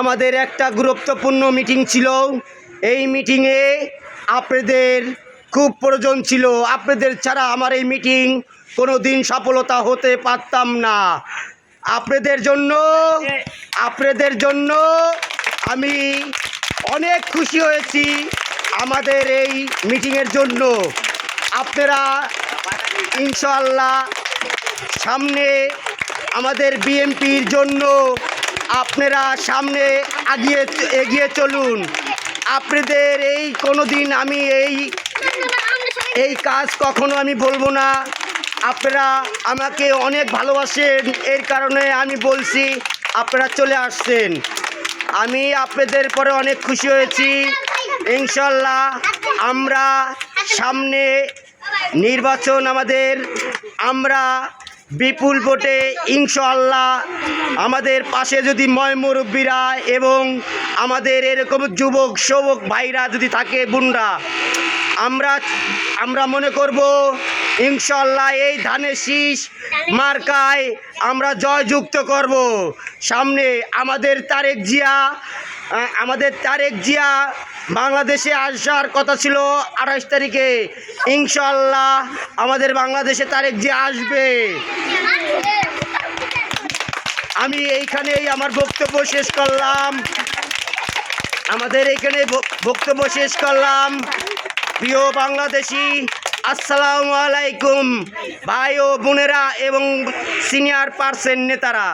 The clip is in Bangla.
আমাদের একটা গুরুত্বপূর্ণ মিটিং ছিল। এই মিটিংয়ে আপনাদের খুব প্রয়োজন ছিল। আপনাদের ছাড়া আমার এই মিটিং কোনো দিন সফলতা হতে পারতাম না। আপনাদের জন্য আমি অনেক খুশি হয়েছি আমাদের এই মিটিংয়ের জন্য। আপনারা ইনশাআল্লাহ সামনে আমাদের বিএনপির জন্য আপনারা সামনে এগিয়ে চলুন। আপনাদের এই কোনো দিন আমি এই কাজ কখনো আমি বলবো না। আপনারা আমাকে অনেক ভালোবাসেন, এর কারণে আমি বলছি আপনারা চলে আসছেন। আমি আপনাদের পরে অনেক খুশি হয়েছি। ইনশাল্লাহ আমরা সামনে নির্বাচন আমরা বিপুল ভোটে ইনশাআল্লাহ আমাদের পাশে যদি মুরব্বীরা এবং আমাদের এরকম যুবক সবক ভাইরা যদি থাকে বোনরা, আমরা মনে করব ইনশাআল্লাহ এই ধানের শীষ মার্কায় আমরা জয়যুক্ত করব। সামনে আমাদের তারেক জিয়া বাংলাদেশে আসার কথা ছিল 28 তারিখে। ইনশাআল্লাহ আমাদের বাংলাদেশে তারেক জিয়া আসবে। আমি এইখানেই আমার বক্তব্য শেষ করলাম। প্রিয় বাংলাদেশি, আসসালামু আলাইকুম ভাই ও বোনেরা এবং সিনিয়র পার্সন নেতারা।